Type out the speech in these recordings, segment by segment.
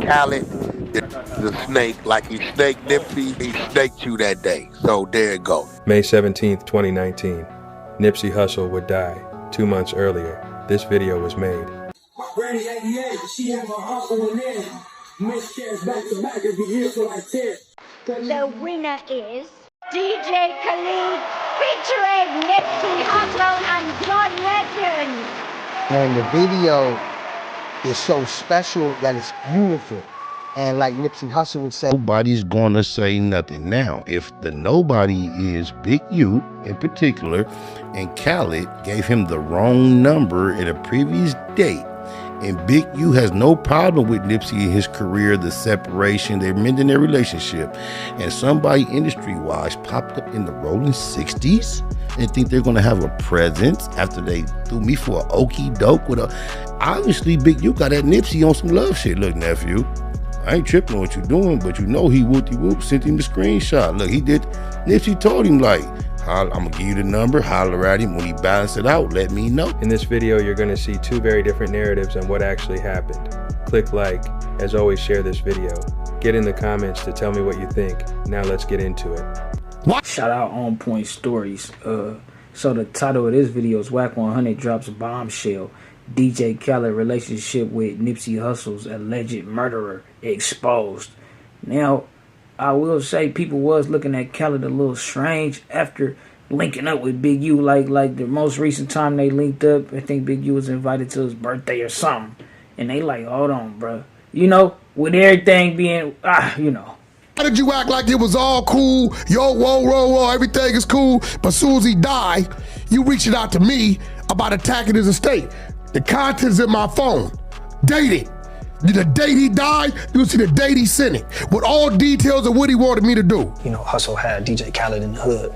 Khaled is a snake. Like he snaked Nipsey, he snaked you that day. So there it goes. May 17th, 2019. Nipsey Hussle would die 2 months earlier. This video was made. Granny 88, she had my uncle in there. Miss Cash back to back every year for like 10. The winner is DJ Khaled featuring Nipsey Hussle and John Legend. And the video is so special that it's beautiful. And like Nipsey Hussle would say, nobody's gonna say nothing. Now, if the nobody is Big U in particular, and Khaled gave him the wrong number at a previous date, and Big U has no problem with Nipsey in his career, the separation, they're mending their relationship, and somebody industry-wise popped up in the rolling 60s and think they're gonna have a presence after they threw me for an okie doke with a... Obviously, Big U got that Nipsey on some love shit. Look, nephew, I ain't tripping on what you're doing, but you know he whoop-de-whoop sent him the screenshot. Look, he did, Nipsey told him like, I'm gonna give you the number, holler at him. When he balance it out, let me know. In this video, you're gonna see two very different narratives on what actually happened. Click like. As always, share this video. Get in the comments to tell me what you think. Now let's get into it. What? Shout out On Point Stories. So the title of this video is Whack 100 drops bombshell. DJ Khaled relationship with Nipsey Hussle's alleged murderer exposed. Now, I will say people was looking at Khaled a little strange after linking up with Big U. Like the most recent time they linked up, I think Big U was invited to his birthday or something. And they like, hold on, bro. You know, with everything being, you know. Why did you act like it was all cool? Yo, whoa, everything is cool. But as soon as he died, you reached out to me about attacking his estate. The contents in my phone, dated. The date he died, you'll see the date he sent it, with all details of what he wanted me to do. You know, Hussle had DJ Khaled in the hood.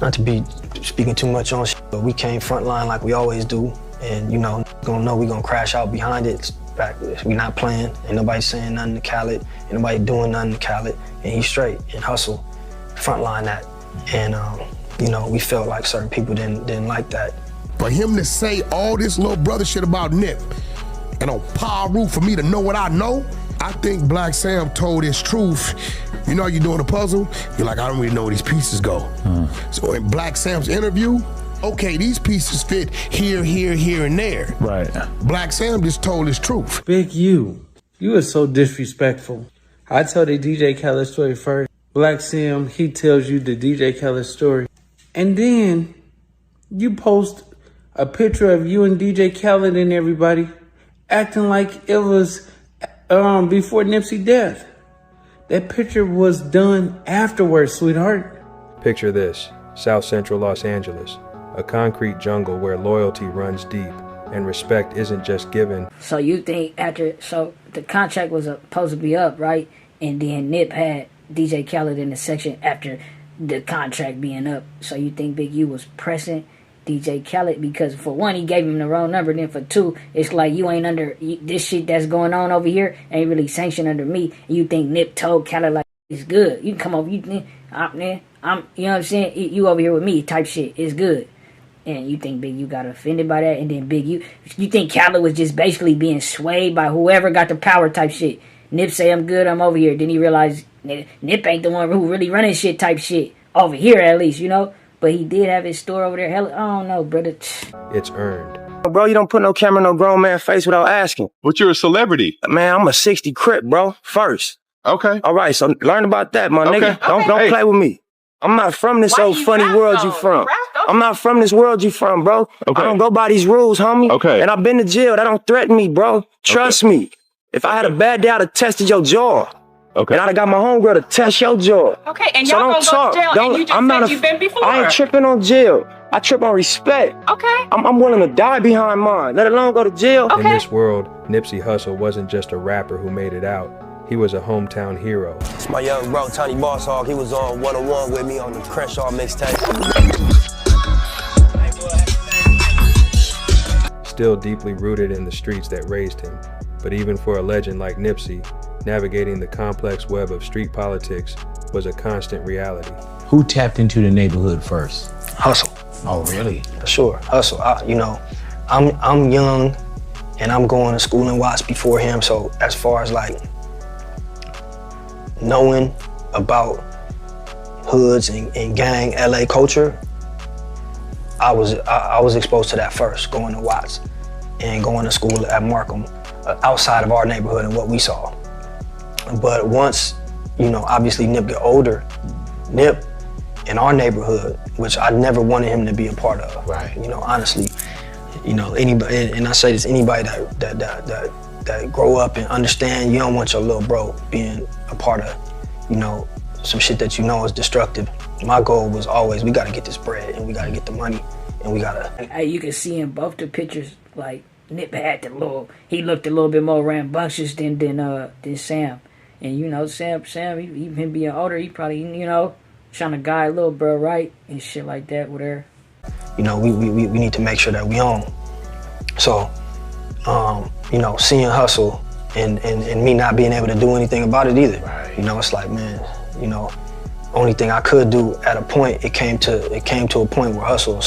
Not to be speaking too much on shit, but we came frontline like we always do. And you know, we gonna crash out behind it. We not playing, ain't nobody saying nothing to Khaled, ain't nobody doing nothing to Khaled, and he's straight. And Hussle frontline that. And you know, we felt like certain people didn't like that. For him to say all this little brother shit about Nip, and on Power Roof for me to know what I know, I think Black Sam told his truth. You know, you're doing a puzzle, you're like, I don't really know where these pieces go. So in Black Sam's interview, okay, these pieces fit here, and there. Right. Black Sam just told his truth. Big U, you are so disrespectful. I tell the DJ Khaled story first. Black Sam, he tells you the DJ Khaled story. And then you post a picture of you and DJ Khaled and everybody acting like it was before Nipsey's death. That picture was done afterwards, sweetheart. Picture this, South Central Los Angeles, a concrete jungle where loyalty runs deep and respect isn't just given. So you think so the contract was supposed to be up, right? And then Nip had DJ Khaled in the section after the contract being up. So you think Big U was pressing DJ Khaled because for one, he gave him the wrong number. Then for two, it's like you ain't under this shit that's going on over here ain't really sanctioned under me. And you think Nip told Khaled like it's good. You can come over, I'm you know what I'm saying? You over here with me type shit. It's good. And you think Big U got offended by that, and then Big U, you think Khaled was just basically being swayed by whoever got the power type shit. Nip say I'm good, I'm over here. Then he realized Nip ain't the one who really running shit type shit over here at least, you know. But he did have his store over there. Hell, I don't know, brother. It's earned. Bro, you don't put no camera in no grown man face without asking. But you're a celebrity. Man, I'm a 60 Crip, bro, first. Okay. All right, so learn about that, my nigga. Don't play with me. I'm not from this old funny world you from. I'm not from this world you from, bro. Okay. I don't go by these rules, homie. Okay. And I've been to jail. That don't threaten me, bro. Trust me. If I had a bad day, I'd have tested your jaw. Okay. And I'd have got my homegirl to test your jaw. Okay, and so y'all don't gonna talk. go to jail and you just said you've been before. I ain't tripping on jail. I trip on respect. Okay. I'm willing to die behind mine, let alone go to jail. Okay. In this world, Nipsey Hussle wasn't just a rapper who made it out. He was a hometown hero. It's my young bro, Tony Boss Hog. He was on 101 with me on the Crenshaw mixtape. Still deeply rooted in the streets that raised him. But even for a legend like Nipsey, navigating the complex web of street politics was a constant reality. Who tapped into the neighborhood first? Hussle. Oh, really? Sure, Hussle. You know, I'm young and I'm going to school in Watts before him. So as far as like knowing about hoods and gang LA culture, I was exposed to that first, going to Watts and going to school at Markham, outside of our neighborhood and what we saw. But once, you know, obviously Nip get older, Nip in our neighborhood, which I never wanted him to be a part of. Right. You know, honestly, you know, anybody, and I say this, anybody that grow up and understand, you don't want your little bro being a part of, you know, some shit that you know is destructive. My goal was always, we gotta get this bread and we gotta get the money and we gotta. Hey, you can see in both the pictures, like Nip had he looked a little bit more rambunctious than Sam. And you know, Sam, him being older, he probably, you know, trying to guide little bro right and shit like that with her. You know, we need to make sure that we own. So, you know, seeing Hussle and me not being able to do anything about it either. Right. You know, it's like, man, you know, only thing I could do at a point, it came to a point where Hussle was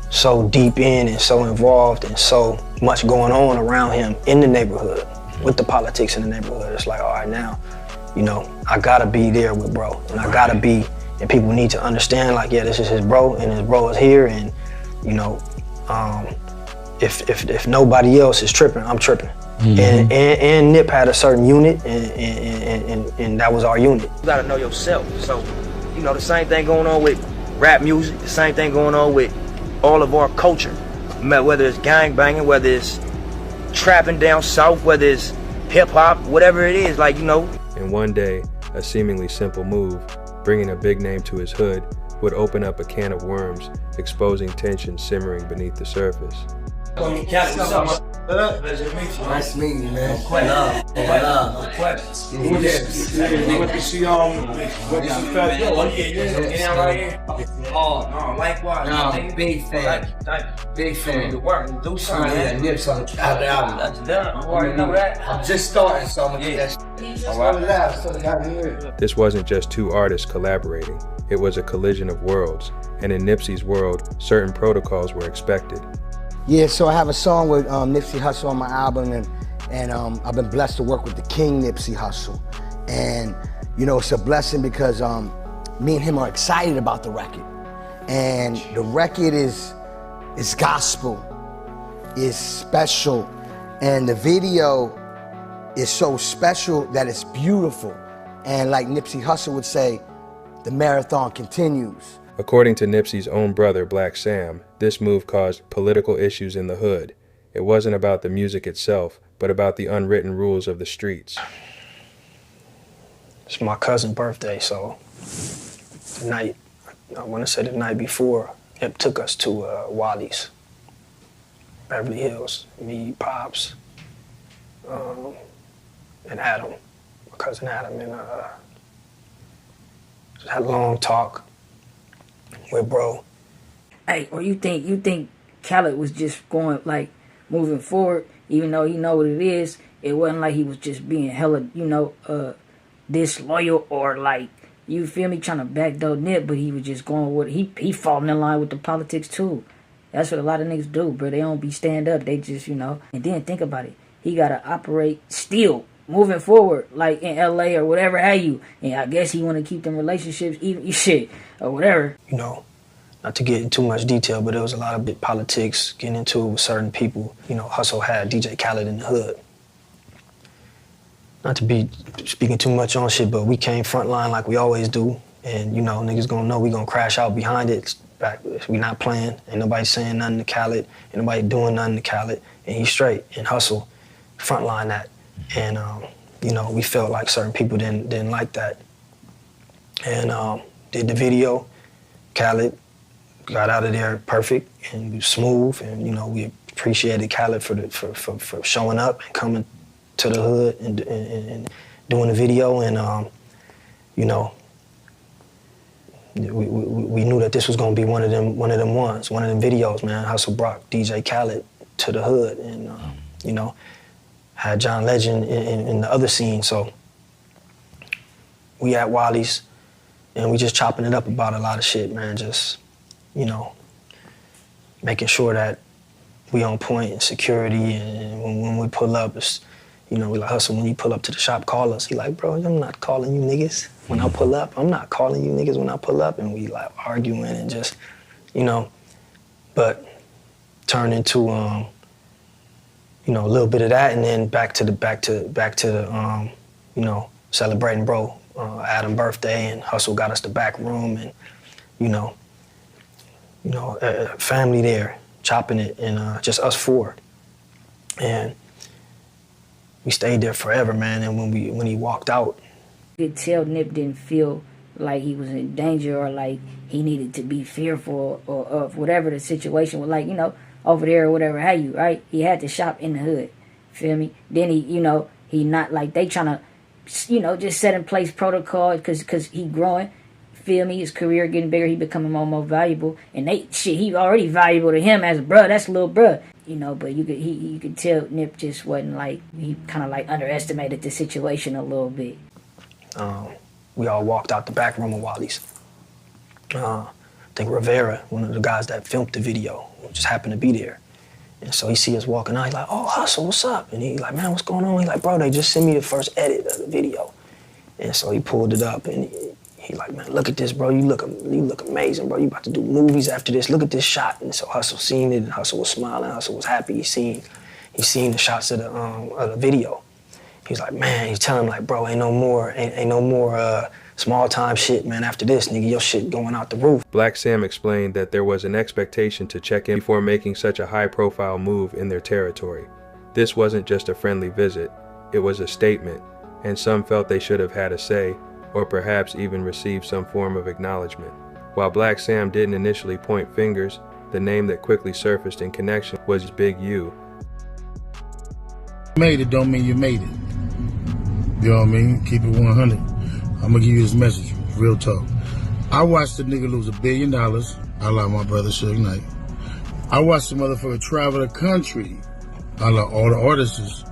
so deep in and so involved and so much going on around him in the neighborhood, with the politics in the neighborhood. It's like, all right, now, you know, I gotta be there with bro, and I gotta be, and people need to understand, like, yeah, this is his bro, and his bro is here, and, you know, if nobody else is tripping, I'm tripping. Mm-hmm. And Nip had a certain unit, and that was our unit. You gotta know yourself. So, you know, the same thing going on with rap music, the same thing going on with all of our culture. Whether it's gang banging, whether it's trapping down south, whether it's hip hop, whatever it is, like, you know. And one day, a seemingly simple move, bringing a big name to his hood, would open up a can of worms, exposing tension simmering beneath the surface. Nice meeting you, man. We went to see likewise. Big fan. The work, do something. Yeah, Nip's on the album. That's done. I already know that. I'm just starting, so I'm gonna get that shit. This wasn't just two artists collaborating. It was a collision of worlds. And in Nipsey's world, certain protocols were expected. Yeah, so I have a song with Nipsey Hussle on my album, and I've been blessed to work with the King Nipsey Hussle. And, you know, it's a blessing because me and him are excited about the record. And the record is gospel, is special, and the video is so special that it's beautiful. And like Nipsey Hussle would say, the marathon continues. According to Nipsey's own brother, Black Sam, this move caused political issues in the hood. It wasn't about the music itself, but about the unwritten rules of the streets. It's my cousin's birthday, so the night, I want to say the night before, it took us to Wally's, Beverly Hills, me, Pops, and Adam, my cousin Adam, and just had a long talk with bro. Hey, or you think Khaled was just going, like, moving forward, even though he know what it is, it wasn't like he was just being hella, you know, disloyal or, like, you feel me, trying to backdoor Nip, but he was just going with, he falling in line with the politics too. That's what a lot of niggas do, bro. They don't be stand up, they just, you know. And then think about it, he gotta operate still, moving forward, like in LA or whatever have you. And I guess he wanna keep them relationships, even shit, or whatever. You know, not to get into too much detail, but there was a lot of big politics getting into it with certain people. You know, Hussle had DJ Khaled in the hood. Not to be speaking too much on shit, but we came frontline like we always do. And, you know, niggas gonna know we gonna crash out behind it. We not playing. Ain't nobody saying nothing to Khaled. Ain't nobody doing nothing to Khaled. And he's straight. And Hussle frontline that. And, you know, we felt like certain people didn't like that. And did the video. Khaled got out of there perfect and smooth. And, you know, we appreciated Khaled for showing up and coming to the hood and doing the video. And, you know, we knew that this was gonna be one of them videos, man. Hussle brought DJ Khaled to the hood, and you know, had John Legend in the other scene. So we at Wally's, and we just chopping it up about a lot of shit, man. Just, you know, making sure that we on point in security, and when we pull up, You know, we like, Hussle, when you pull up to the shop, call us. He like, bro, I'm not calling you niggas when I pull up. I'm not calling you niggas when I pull up. And we like arguing and just, you know, but turned into, you know, a little bit of that, and then back to the, you know, celebrating bro Adam's birthday, and Hussle got us the back room, and you know, family there chopping it, and just us four, and we stayed there forever, man. And when he walked out, you could tell Nip didn't feel like he was in danger or like he needed to be fearful or of whatever the situation was, like, you know, over there or whatever, how you, right? He had to shop in the hood, feel me? Then he, you know, he not like they trying to, you know, just set in place protocols because he growing, feel me? His career getting bigger, he becoming more valuable, and he already valuable to him as a bruh. That's a little bruh, you know. But you could tell Nip just wasn't like, he kind of like underestimated the situation a little bit. We all walked out the back room of Wally's. I think Rivera, one of the guys that filmed the video, just happened to be there. And so he see us walking out, he's like, oh, Hussle, what's up? And he like, man, what's going on? He like, bro, they just sent me the first edit of the video. And so he pulled it up, and he like, man, look at this, bro. You look amazing, bro. You about to do movies after this. Look at this shot. And so Hussle seen it, and Hussle was smiling. Hussle was happy. He seen the shots of the video. He's like, man, he's telling him like, bro, ain't no more small time shit, man. After this, nigga, your shit going out the roof. Black Sam explained that there was an expectation to check in before making such a high-profile move in their territory. This wasn't just a friendly visit, it was a statement, and some felt they should have had a say, or perhaps even received some form of acknowledgement. While Black Sam didn't initially point fingers, the name that quickly surfaced in connection was Big U. Made it don't mean you made it. You know what I mean? Keep it 100. I'm gonna give you this message, real talk. I watched the nigga lose $1 billion. I like my brother Suge Knight. I watched the motherfucker travel the country. I like all the artists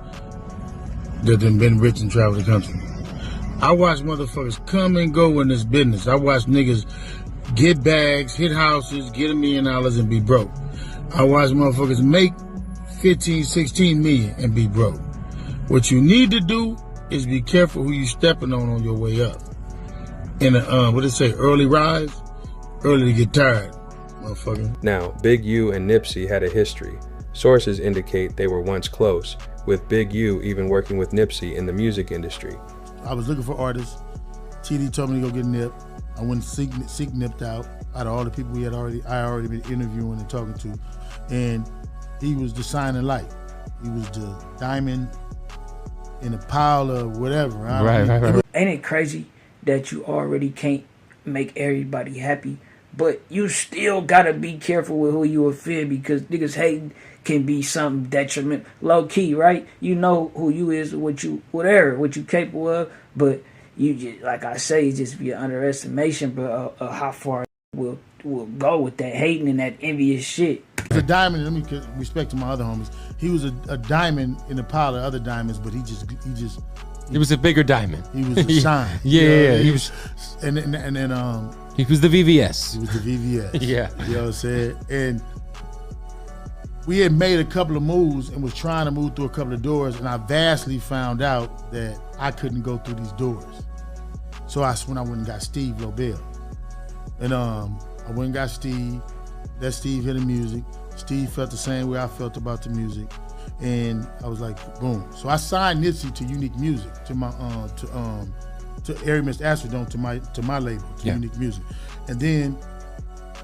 that done been rich and travel the country. I watched motherfuckers come and go in this business. I watched niggas get bags, hit houses, get $1 million and be broke. I watched motherfuckers make 15, 16 million and be broke. What you need to do is be careful who you stepping on your way up. In a, what did it say, early rise? Early to get tired, motherfucker. Now, Big U and Nipsey had a history. Sources indicate they were once close, with Big U even working with Nipsey in the music industry. I was looking for artists. TD told me to go get Nip. I went and seek Nipped out of all the people I already been interviewing and talking to. And he was the shining light. He was the diamond in a pile of whatever. Right. Ain't it crazy that you already can't make everybody happy, but you still gotta be careful with who you offend, because niggas hating can be something detriment, low key, right? You know who you is, what you capable of, but you just, like I say, it's just be an underestimation, but how far we'll go with that hating and that envious shit. The diamond, let me respect to my other homies. He was a diamond in a pile of other diamonds, but he was a bigger diamond. He was a shine. Yeah, he was, and then he was the VVS. He was the VVS. Yeah, you know what I'm saying. And we had made a couple of moves and was trying to move through a couple of doors, and I vastly found out that I couldn't go through these doors. So that's when I went and got Steve Lobel, and I went and got Steve. That Steve hit the music. Steve felt the same way I felt about the music, and I was like, boom. So I signed Nipsey to Unique Music, to my to Aramis Astrodome, to my label, to Unique Music, and then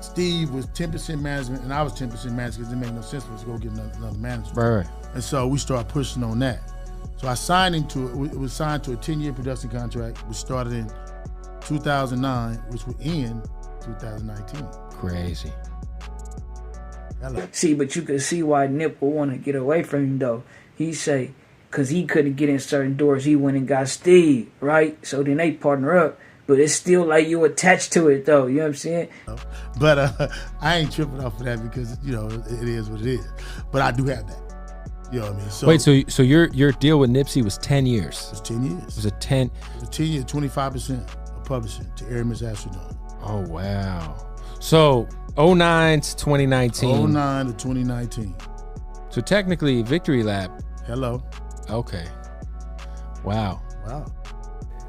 Steve was 10% management, and I was 10% management, because it made no sense for us to go get another manager. Right. And so we started pushing on that. So I signed it was signed to a 10-year production contract, which started in 2009, which would end 2019. Crazy. See, but you can see why Nip would want to get away from him, though. He say, because he couldn't get in certain doors, he went and got Steve, right? So then they partner up, but it's still like you attached to it, though. You know what I'm saying? But I ain't tripping off of that, because, you know, it is what it is. But I do have that. You know what I mean? So, wait, so your deal with Nipsey was 10 years? It was 10 years. It was a 10? It was 10 years, 25% of publishing to Aramis Astrodome. Oh, wow. So 09 to 2019. 09 to 2019. So technically, Victory Lap. Hello. Okay. Wow.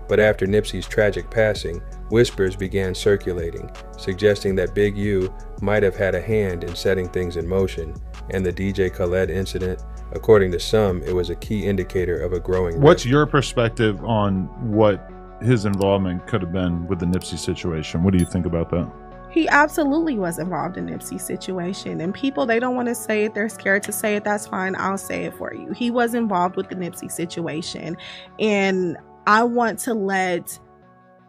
But after Nipsey's tragic passing, whispers began circulating, suggesting that Big U might have had a hand in setting things in motion, and the DJ Khaled incident, according to some, it was a key indicator of a growing What's rift. your perspective on what his involvement could have been with the Nipsey situation? What do you think about that? He absolutely was involved in Nipsey's situation, and people, they don't want to say it, they're scared to say it. That's fine, I'll say it for you. He was involved with the Nipsey situation, and I want to let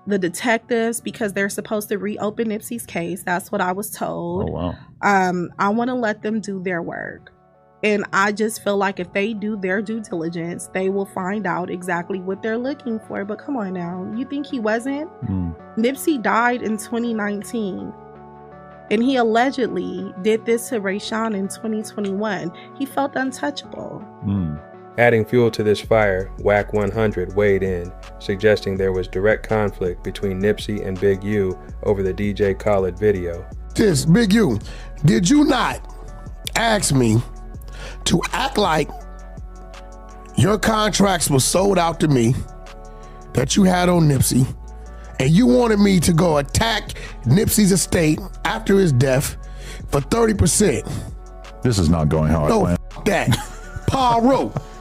the detectives, because they're supposed to reopen Nipsey's case, that's what I was told. Oh, wow. I want to let them do their work. And I just feel like if they do their due diligence, they will find out exactly what they're looking for. But come on now, you think he wasn't? Nipsey died in 2019. And he allegedly did this to Rayshawn in 2021. He felt untouchable. Adding fuel to this fire, WAC 100 weighed in, suggesting there was direct conflict between Nipsey and Big U over the DJ Khaled video. This, Big U, did you not ask me to act like your contracts were sold out to me that you had on Nipsey, and you wanted me to go attack Nipsey's estate after his death for 30%? This is not going how I planned. That. Paul,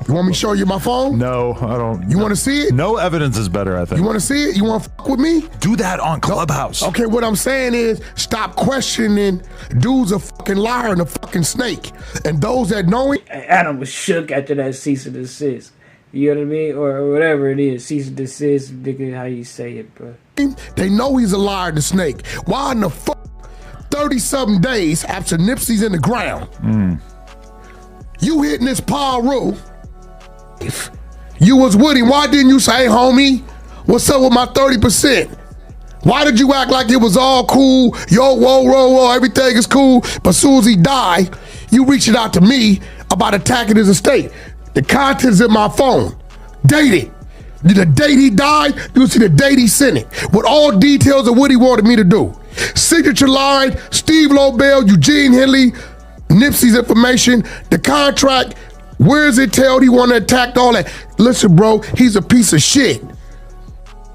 you want me to show you my phone? No, I don't. You want to see it? No evidence is better, I think. You want to see it? You want to fuck with me? Do that on Clubhouse. Okay, what I'm saying is stop questioning. Dude's a fucking liar and a fucking snake. And those that know him. Adam was shook after that cease and desist. You know what I mean? Or whatever it is. Cease and desist, ridiculous how you say it, bro. They know he's a liar and a snake. Why in the fuck 30-something days after Nipsey's in the ground? You hitting this Paul Rue. You was with him. Why didn't you say, hey, homie, what's up with my 30%? Why did you act like it was all cool? Yo, whoa, everything is cool. But soon as he died, you reached out to me about attacking his estate. The contents in my phone. Date it. The date he died, you see the date he sent it. With all details of what he wanted me to do. Signature line, Steve Lobel, Eugene Henley, Nipsey's information, the contract, where is it told he wanted to attack, all that. Listen, bro, he's a piece of shit.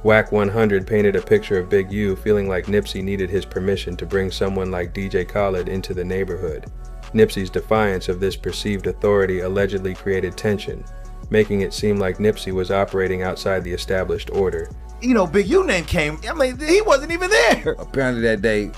WAC 100 painted a picture of Big U feeling like Nipsey needed his permission to bring someone like DJ Khaled into the neighborhood. Nipsey's defiance of this perceived authority allegedly created tension, making it seem like Nipsey was operating outside the established order. You know, Big U name came, I mean, he wasn't even there. Apparently that day,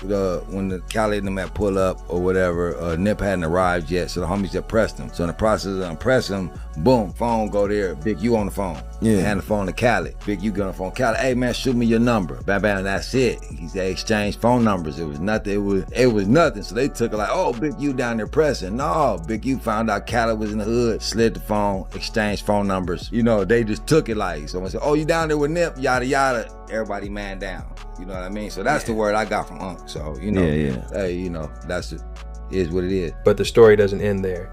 when the Khaled and them had pull up or whatever, Nip hadn't arrived yet, so the homies just pressed him. So in the process of pressing him, boom, phone go there, Big U on the phone. Yeah. Hand the phone to Khaled. Big U got on the phone. Khaled, hey man, shoot me your number. Bam, bam, that's it. He said exchange phone numbers. It was nothing. It was nothing. So they took it like, oh, Big U down there pressing. No, Big U found out Khaled was in the hood, slid the phone, exchanged phone numbers. You know, they just took it like, someone said, oh, you down there with Nip, yada yada. Everybody man down. You know what I mean? So that's the word I got from Unc. So, you know, hey, you know, that's it. Is what it is. But the story doesn't end there.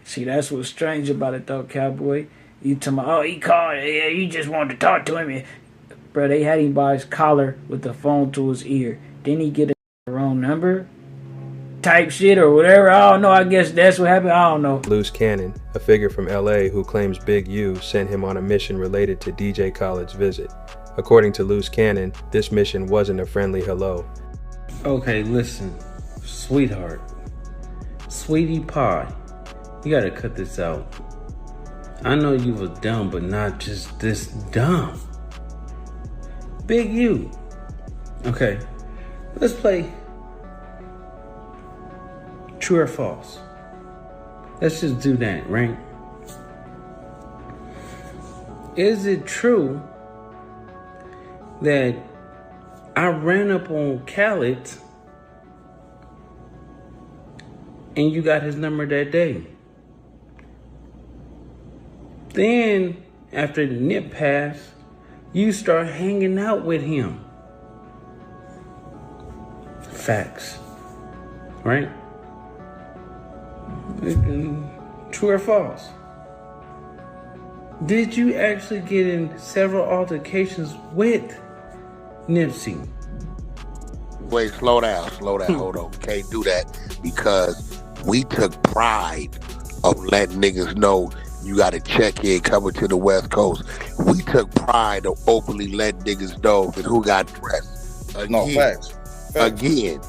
See, that's what's strange about it though, Cowboy. You tell me, oh, he called, yeah, you just wanted to talk to him. Bro, they had him by his collar with the phone to his ear. Didn't he get a wrong number? Type shit or whatever. I don't know. I guess that's what happened. I don't know. Loose Cannon, a figure from LA who claims Big U sent him on a mission related to DJ Khaled's visit. According to Loose Cannon, this mission wasn't a friendly hello. Okay, listen, sweetheart, sweetie pie, you gotta cut this out. I know you was dumb, but not just this dumb. Big U. Okay, let's play true or false. Let's just do that, right? Is it true that I ran up on Khaled and you got his number that day? Then, after Nip passed, you start hanging out with him. Facts. Right? True or false? Did you actually get in several altercations with Nipsey? Wait, slow down, hold on. Can't do that because we took pride of letting niggas know You got to check in coming to the West Coast. We took pride of openly letting niggas know that who got pressed. Again, No, facts. Again,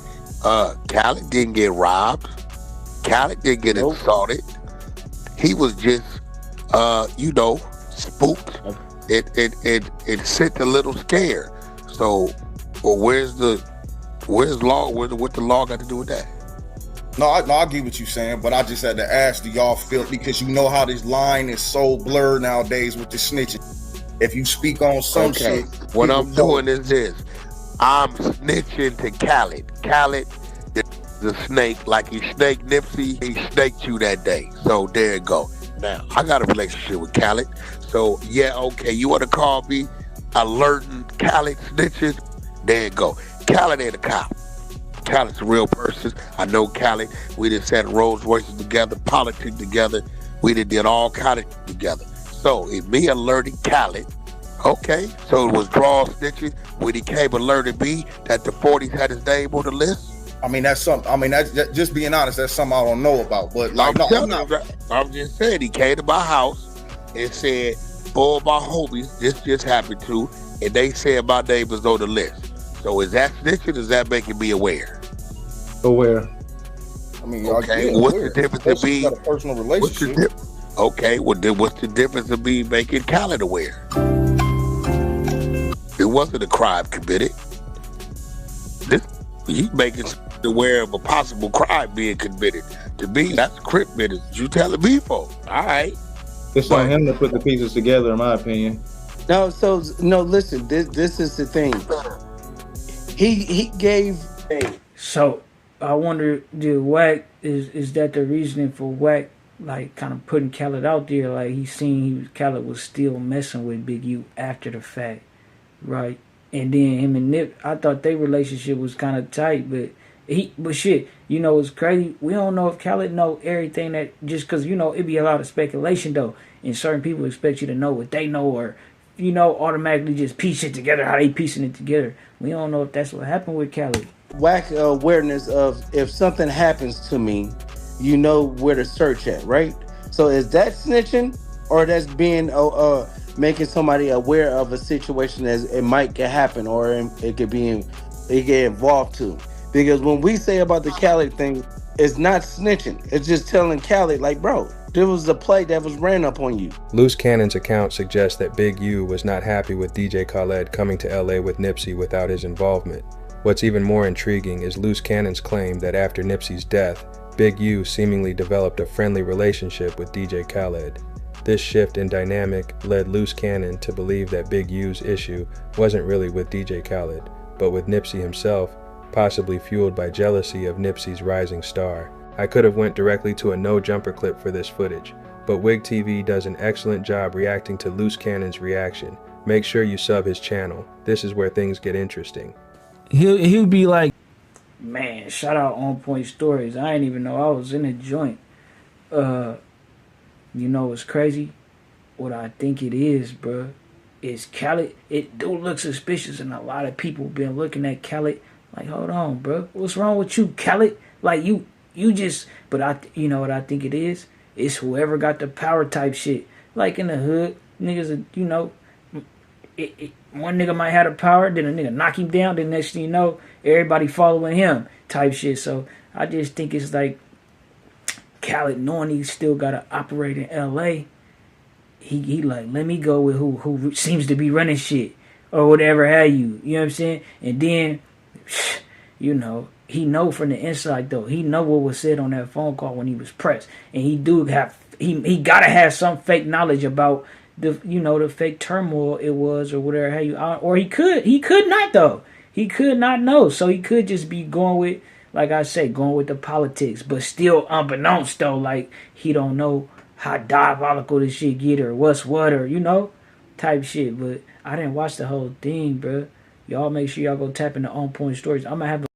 Khaled didn't get robbed. Khaled didn't get assaulted. He was just, spooked and sent a little scared. So, what the law got to do with that? No, I get what you're saying, but I just had to ask, do y'all feel, because you know how this line is so blurred nowadays with the snitching. If you speak on some shit, what I'm doing is this. I'm snitching to Khaled. Khaled is the snake, like he snaked Nipsey, he snaked you that day. So there you go. Now, I got a relationship with Khaled. So, yeah, okay, you want to call me alerting Khaled snitches? There you go. Khaled ain't a cop. Khaled's a real person. I know Khaled. We done sat Rolls Royces together, politics together. We did all kind of together. So, if me alerting Khaled, okay, so it was draw snitching when he came alerted me that the 40s had his name on the list? I mean, that's something. I mean, that's just being honest. That's something I don't know about. But like, I'm just saying, he came to my house and said, "All my homies, this just happened to," and they said my name was on the list. So is that snitching? Is that making me aware? Aware. I mean, okay. What's the difference in being a personal relationship? Okay. Well, then what's the difference of me making Khaled aware? It wasn't a crime committed. He's making aware of a possible crime being committed. To me, that's crip business. You telling me for? All right. It's on him to put the pieces together, in my opinion. No, listen, this is the thing. He gave. So I wonder, did W.I.G is that the reasoning for W.I.G like kind of putting Khaled out there? Like Khaled was still messing with Big U after the fact, right? And then him and Nip, I thought their relationship was kind of tight, but shit, it's crazy. We don't know if Khaled know everything, that just because it be a lot of speculation though, and certain people expect you to know what they know, or automatically just piece it together how they piecing it together. We don't know if that's what happened with Khaled. W.I.G awareness of, if something happens to me, you know where to search at, right? So is that snitching, or that's being making somebody aware of a situation as it might get happen, or it could get involved to? Because when we say about the Khaled thing, it's not snitching. It's just telling Khaled, like, bro, there was a play that was ran up on you. Loose Cannon's account suggests that Big U was not happy with DJ Khaled coming to LA with Nipsey without his involvement. What's even more intriguing is Loose Cannon's claim that after Nipsey's death, Big U seemingly developed a friendly relationship with DJ Khaled. This shift in dynamic led Loose Cannon to believe that Big U's issue wasn't really with DJ Khaled, but with Nipsey himself, possibly fueled by jealousy of Nipsey's rising star. I could have went directly to a no-jumper clip for this footage, but WIG TV does an excellent job reacting to Loose Cannon's reaction. Make sure you sub his channel. This is where things get interesting. He'll be like, man, shout out On Point Stories. I didn't even know I was in a joint. It's crazy? What I think it is, bruh, is Khaled. It do look suspicious, and a lot of people been looking at Khaled like, hold on, bruh, what's wrong with you, Khaled? Like, you just, but you know what I think it is? It's whoever got the power type shit. Like in the hood, niggas, one nigga might have the power, then a nigga knock him down, then next thing you know, everybody following him type shit. So I just think it's like Khaled, knowing he still gotta operate in LA, he like, let me go with who seems to be running shit or whatever have you. You know what I'm saying? And then he know from the inside though. He know what was said on that phone call when he was pressed, and he gotta have some fake knowledge about the fake turmoil it was or whatever have you. Or he could not though. He could not know, so he could just be going with, like I say, going with the politics, but still unbeknownst though, like he don't know how diabolical this shit get or what's what or type shit. But I didn't watch the whole thing, bro. Y'all make sure y'all go tap into On Point Stories. I'm gonna have